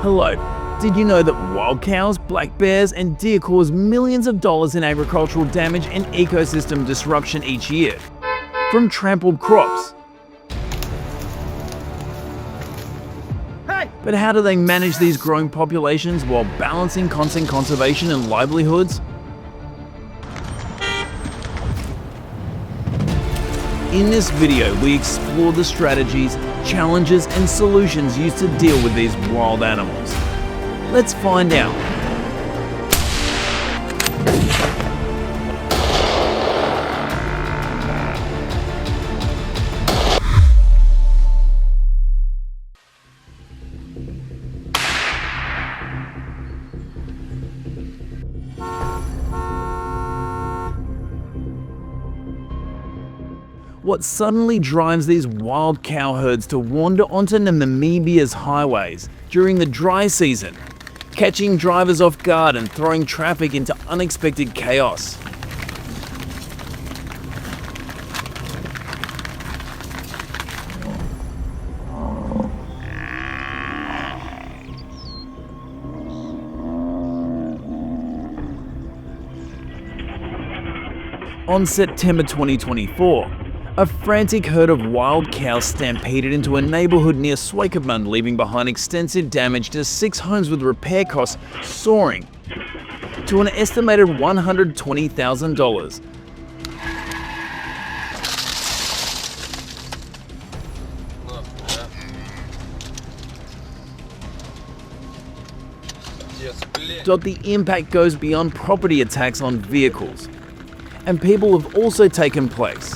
Hello. Did you know that wild cows, black bears, and deer cause millions of dollars in agricultural damage and ecosystem disruption each year? From trampled crops. But how do they manage these growing populations while balancing constant conservation and livelihoods? In this video, we explore the strategies, challenges, and solutions used to deal with these wild animals. Let's find out. What suddenly drives these wild cow herds to wander onto Namibia's highways during the dry season, catching drivers off guard and throwing traffic into unexpected chaos? On September 2024, a frantic herd of wild cows stampeded into a neighborhood near Swakopmund, leaving behind extensive damage to 6 homes with repair costs soaring to an estimated $120,000. The impact goes beyond property attacks on vehicles, and people have also taken place.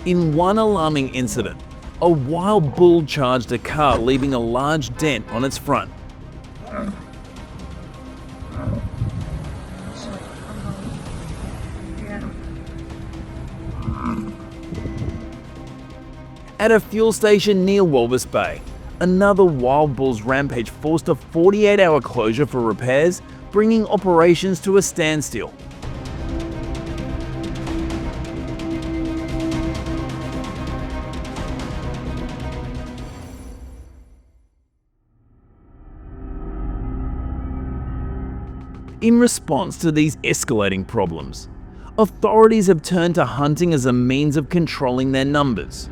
In one alarming incident, a wild bull charged a car, leaving a large dent on its front. At a fuel station near Walvis Bay, another wild bull's rampage forced a 48-hour closure for repairs, bringing operations to a standstill. In response to these escalating problems, authorities have turned to hunting as a means of controlling their numbers.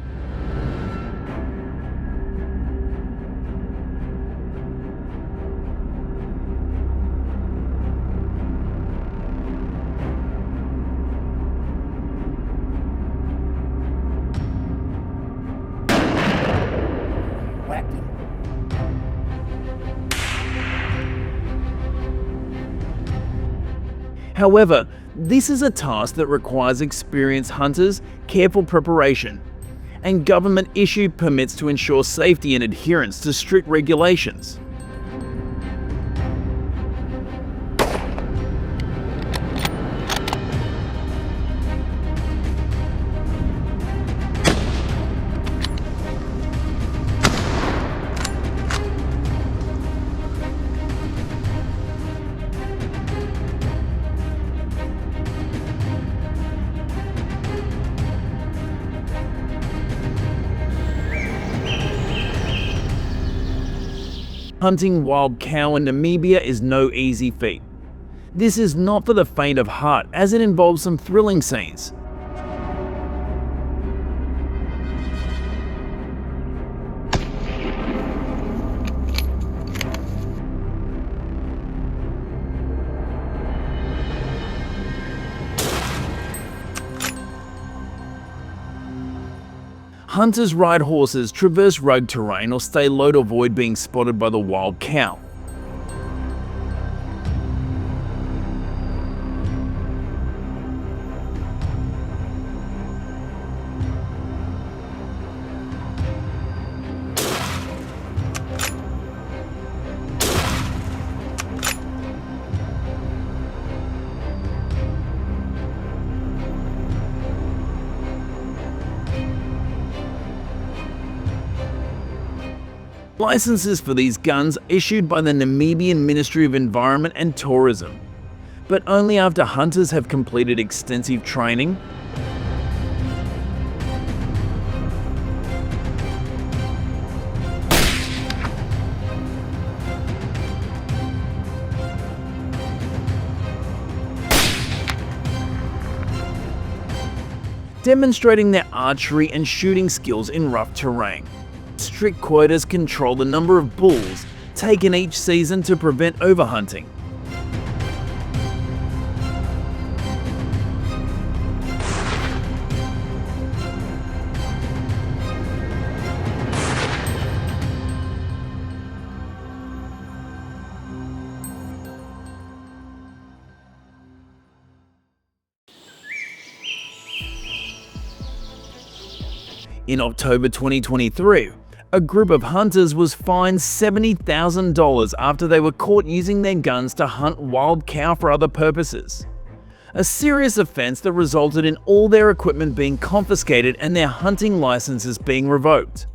However, this is a task that requires experienced hunters, careful preparation, and government-issued permits to ensure safety and adherence to strict regulations. Hunting wild cow in Namibia is no easy feat. This is not for the faint of heart, as it involves some thrilling scenes. Hunters ride horses, traverse rugged terrain, or stay low to avoid being spotted by the wild cow. Licenses for these guns issued by the Namibian Ministry of Environment and Tourism, but only after hunters have completed extensive training, demonstrating their archery and shooting skills in rough terrain. Strict quotas control the number of bulls taken each season to prevent overhunting. In October 2023, a group of hunters was fined $70,000 after they were caught using their guns to hunt wild cow for other purposes. A serious offense that resulted in all their equipment being confiscated and their hunting licenses being revoked.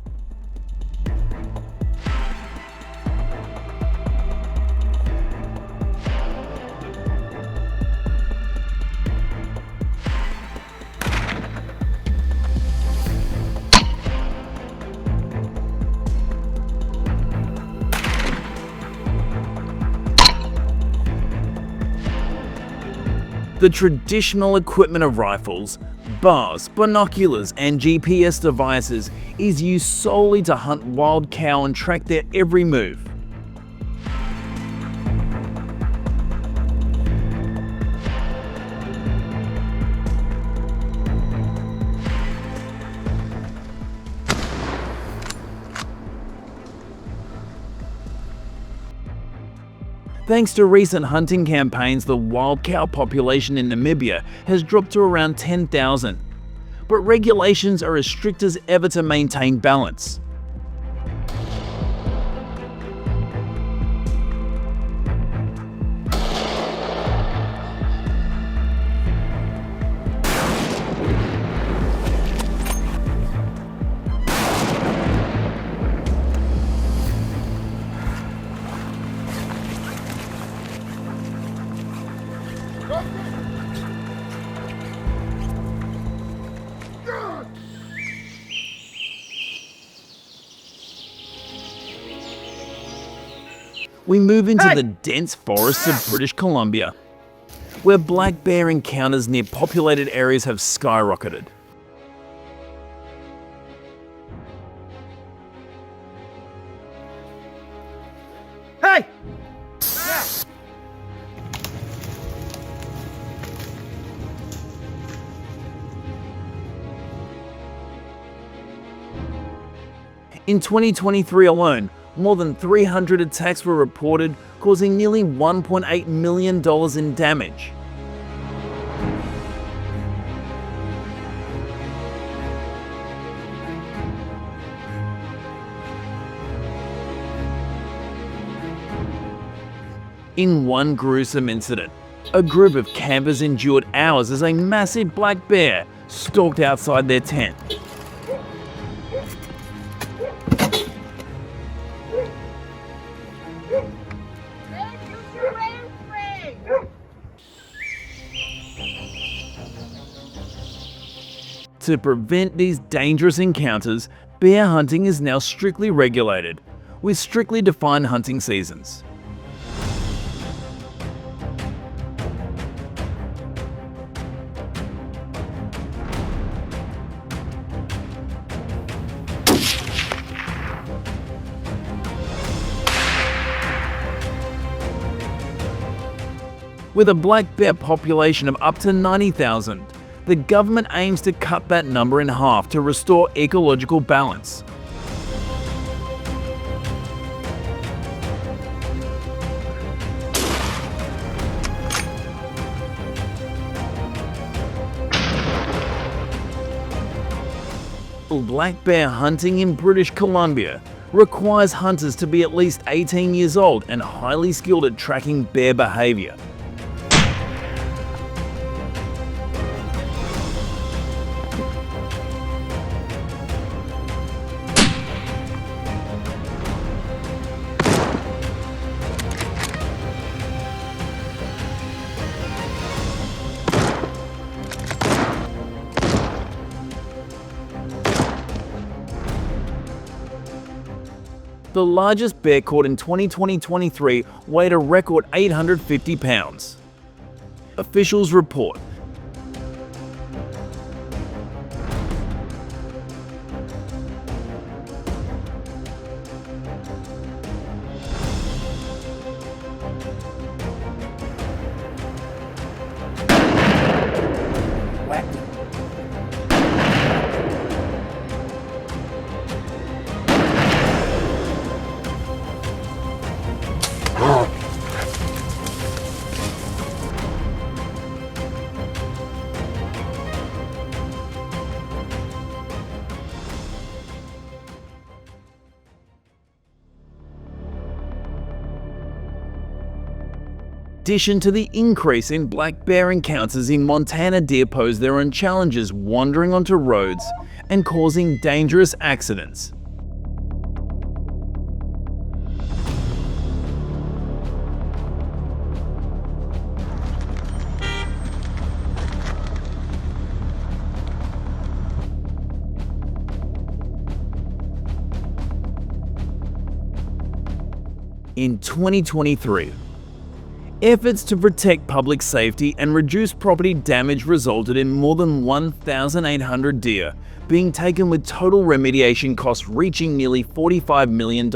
The traditional equipment of rifles, bars, binoculars, and GPS devices is used solely to hunt wild cow and track their every move. Thanks to recent hunting campaigns, the wild cow population in Namibia has dropped to around 10,000. But regulations are as strict as ever to maintain balance. We move into the dense forests of British Columbia, where black bear encounters near populated areas have skyrocketed. Hey! In 2023 alone, more than 300 attacks were reported, causing nearly $1.8 million in damage. In one gruesome incident, a group of campers endured hours as a massive black bear stalked outside their tent. To prevent these dangerous encounters, bear hunting is now strictly regulated, with strictly defined hunting seasons. With a black bear population of up to 90,000, the government aims to cut that number in half to restore ecological balance. Black bear hunting in British Columbia requires hunters to be at least 18 years old and highly skilled at tracking bear behavior. The largest bear caught in 2020-23 weighed a record 850 pounds. Officials report. In addition to the increase in black bear encounters in Montana, deer pose their own challenges wandering onto roads and causing dangerous accidents. In 2023, efforts to protect public safety and reduce property damage resulted in more than 1,800 deer being taken, with total remediation costs reaching nearly $45 million.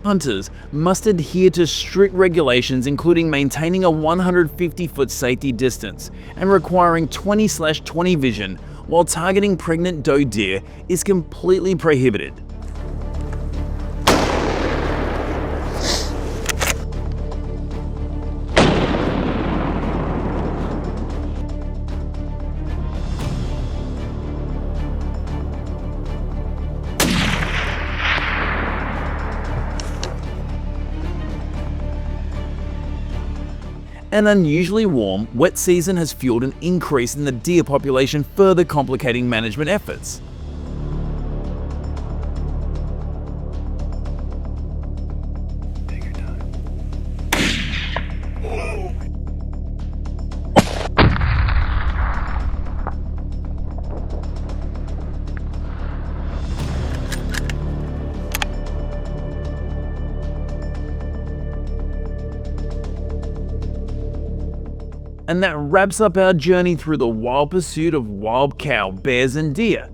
Hunters must adhere to strict regulations, including maintaining a 150-foot safety distance and requiring 20/20 vision, while targeting pregnant doe deer is completely prohibited. An unusually warm, wet season has fueled an increase in the deer population, further complicating management efforts. And that wraps up our journey through the wild pursuit of wild cow, bears and deer.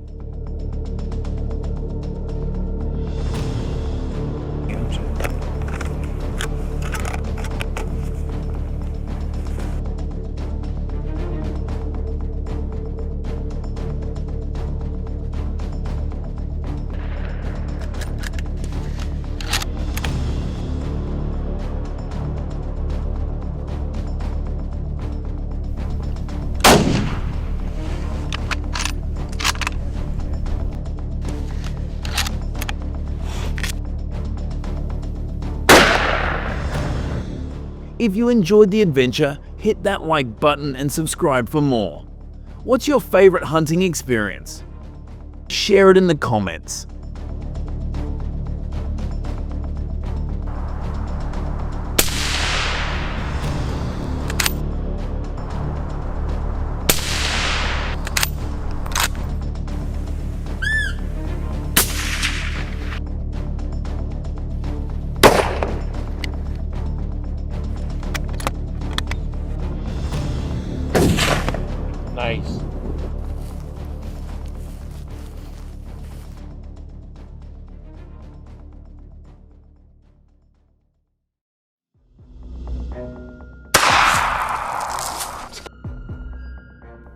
If you enjoyed the adventure, hit that like button and subscribe for more. What's your favorite hunting experience? Share it in the comments. Nice.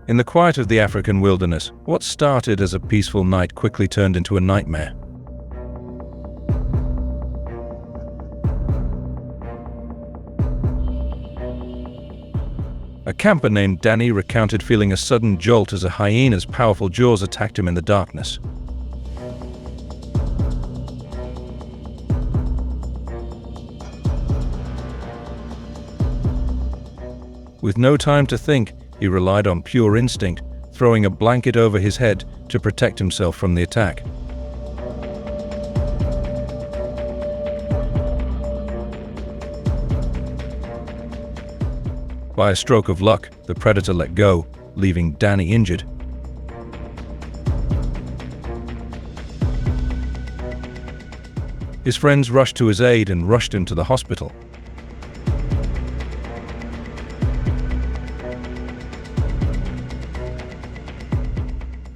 In the quiet of the African wilderness, what started as a peaceful night quickly turned into a nightmare. A camper named Danny recounted feeling a sudden jolt as a hyena's powerful jaws attacked him in the darkness. With no time to think, he relied on pure instinct, throwing a blanket over his head to protect himself from the attack. By a stroke of luck, the predator let go, leaving Danny injured. His friends rushed to his aid and rushed him to the hospital.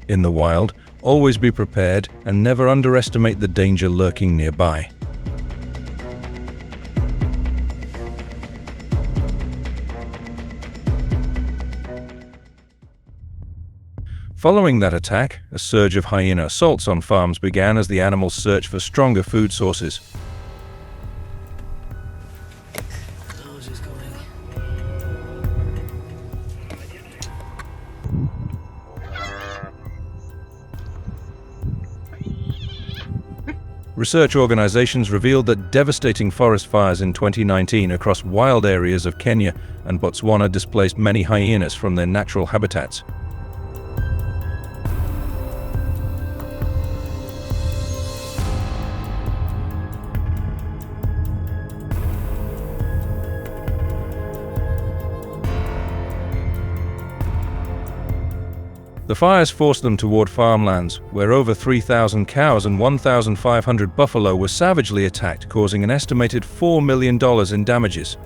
In the wild, always be prepared and never underestimate the danger lurking nearby. Following that attack, a surge of hyena assaults on farms began as the animals searched for stronger food sources. Research organizations revealed that devastating forest fires in 2019 across wild areas of Kenya and Botswana displaced many hyenas from their natural habitats. The fires forced them toward farmlands, where over 3,000 cows and 1,500 buffalo were savagely attacked, causing an estimated $4 million in damages.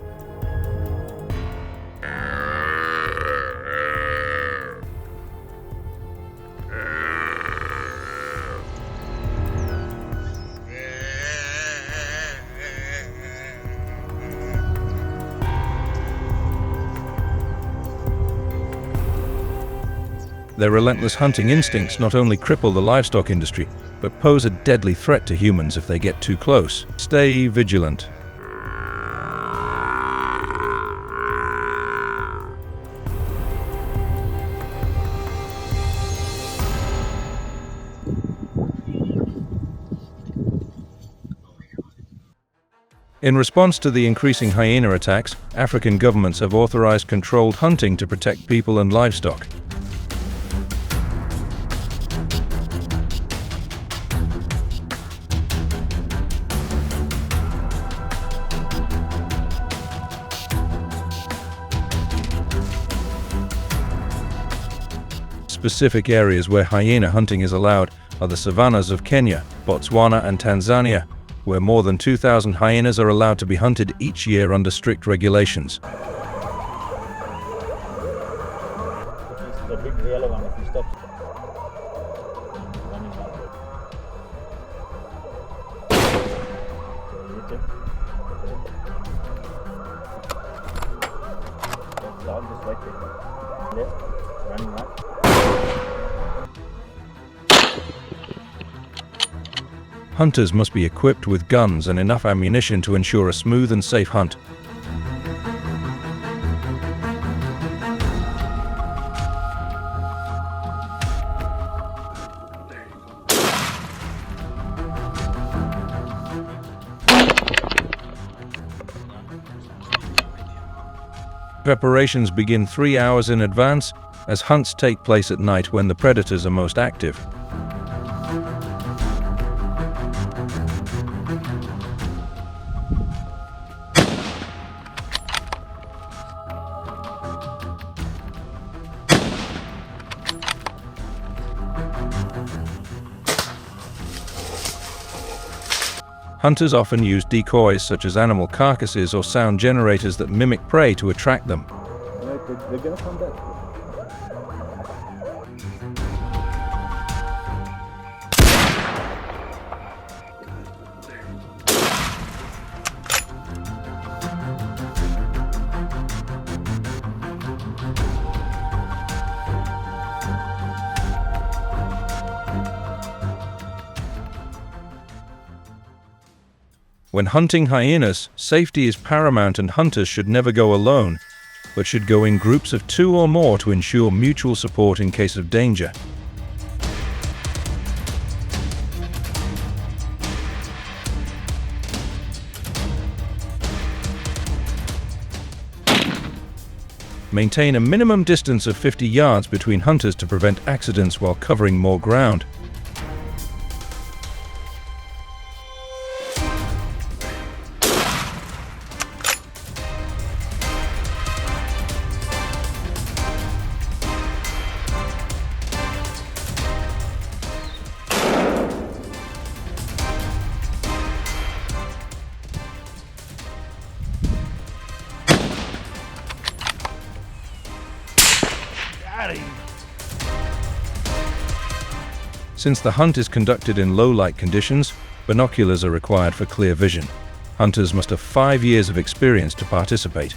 Their relentless hunting instincts not only cripple the livestock industry, but pose a deadly threat to humans if they get too close. Stay vigilant. In response to the increasing hyena attacks, African governments have authorized controlled hunting to protect people and livestock. Specific areas where hyena hunting is allowed are the savannas of Kenya, Botswana and Tanzania, where more than 2,000 hyenas are allowed to be hunted each year under strict regulations. The big yellow one, if you stop. One is not. Down just right there. Left, running right. Hunters must be equipped with guns and enough ammunition to ensure a smooth and safe hunt. Preparations begin 3 hours in advance, as hunts take place at night when the predators are most active. Hunters often use decoys such as animal carcasses or sound generators that mimic prey to attract them. They're gonna come back. When hunting hyenas, safety is paramount and hunters should never go alone, but should go in groups of 2 or more to ensure mutual support in case of danger. Maintain a minimum distance of 50 yards between hunters to prevent accidents while covering more ground. Since the hunt is conducted in low-light conditions, binoculars are required for clear vision. Hunters must have 5 years of experience to participate.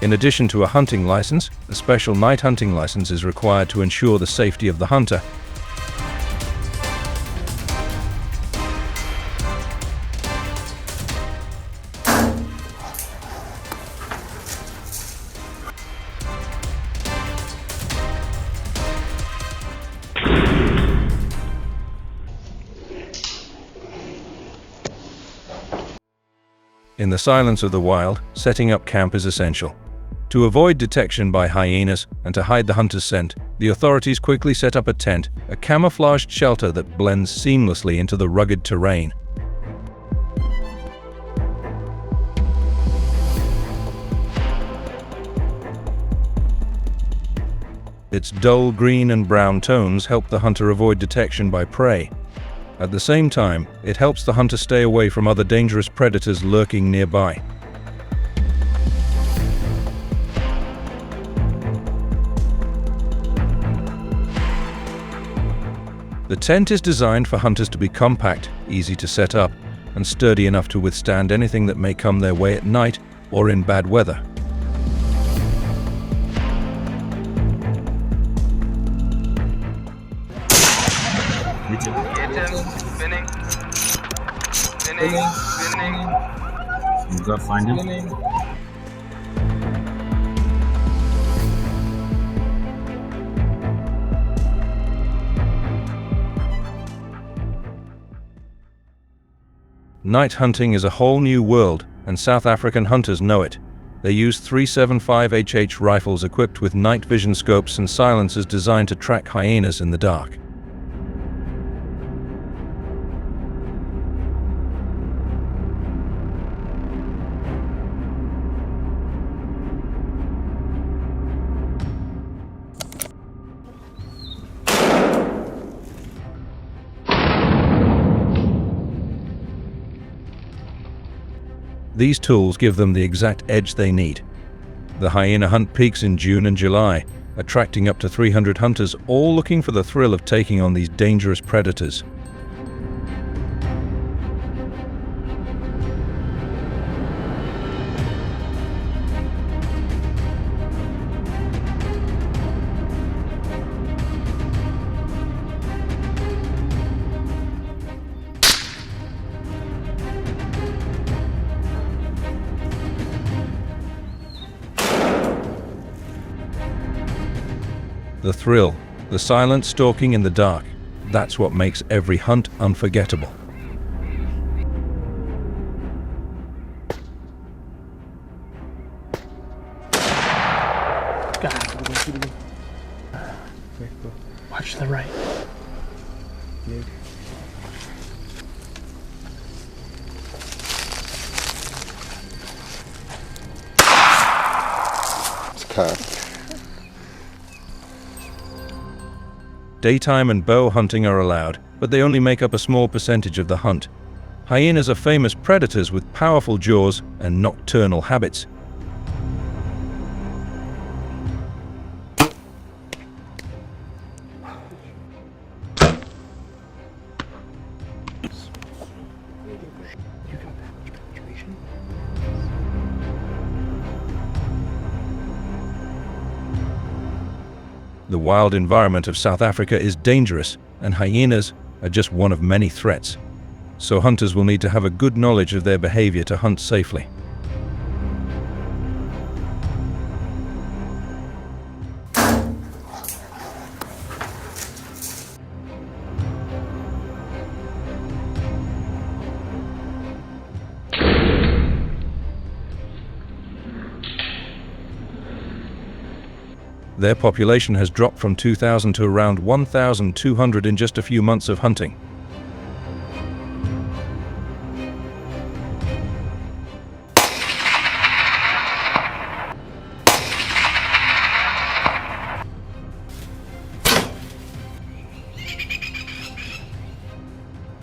In addition to a hunting license, a special night hunting license is required to ensure the safety of the hunter. In the silence of the wild, setting up camp is essential. To avoid detection by hyenas and to hide the hunter's scent, the authorities quickly set up a tent, a camouflaged shelter that blends seamlessly into the rugged terrain. Its dull green and brown tones help the hunter avoid detection by prey. At the same time, it helps the hunter stay away from other dangerous predators lurking nearby. The tent is designed for hunters to be compact, easy to set up, and sturdy enough to withstand anything that may come their way at night or in bad weather. Spinning. You gotta find him. Night hunting is a whole new world, and South African hunters know it. They use 375HH rifles equipped with night vision scopes and silencers designed to track hyenas in the dark. These tools give them the exact edge they need. The hyena hunt peaks in June and July, attracting up to 300 hunters, all looking for the thrill of taking on these dangerous predators. The thrill, the silent stalking in the dark, that's what makes every hunt unforgettable. Watch to the right. It's cocked. Daytime and bow hunting are allowed, but they only make up a small percentage of the hunt. Hyenas are famous predators with powerful jaws and nocturnal habits. The wild environment of South Africa is dangerous, and hyenas are just one of many threats. So hunters will need to have a good knowledge of their behavior to hunt safely. Their population has dropped from 2,000 to around 1,200 in just a few months of hunting.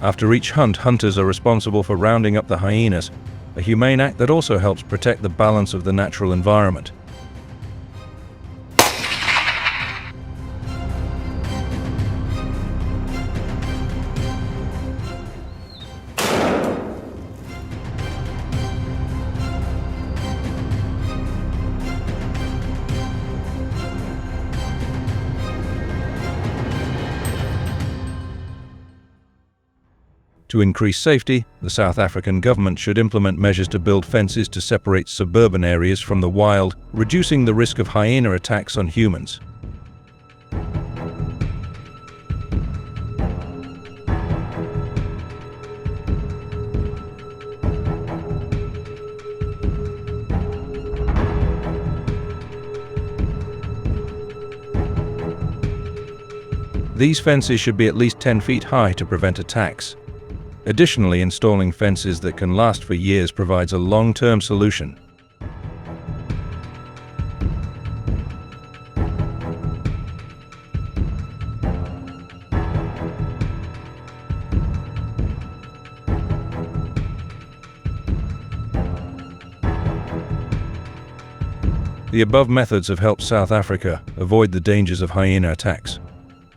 After each hunt, hunters are responsible for rounding up the hyenas, a humane act that also helps protect the balance of the natural environment. To increase safety, the South African government should implement measures to build fences to separate suburban areas from the wild, reducing the risk of hyena attacks on humans. These fences should be at least 10 feet high to prevent attacks. Additionally, installing fences that can last for years provides a long-term solution. The above methods have helped South Africa avoid the dangers of hyena attacks.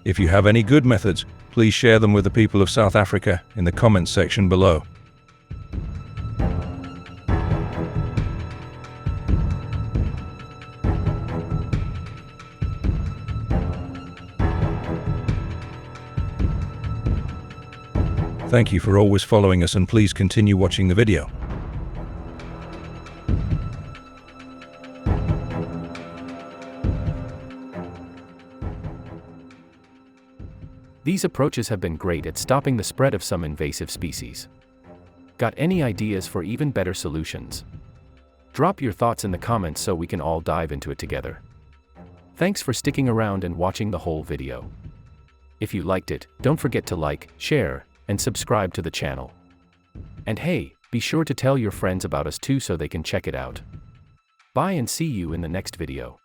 If you have any good methods, please share them with the people of South Africa in the comments section below. Thank you for always following us, and please continue watching the video. These approaches have been great at stopping the spread of some invasive species. Got any ideas for even better solutions? Drop your thoughts in the comments so we can all dive into it together. Thanks for sticking around and watching the whole video. If you liked it, don't forget to like, share, and subscribe to the channel. And hey, be sure to tell your friends about us too so they can check it out. Bye and see you in the next video.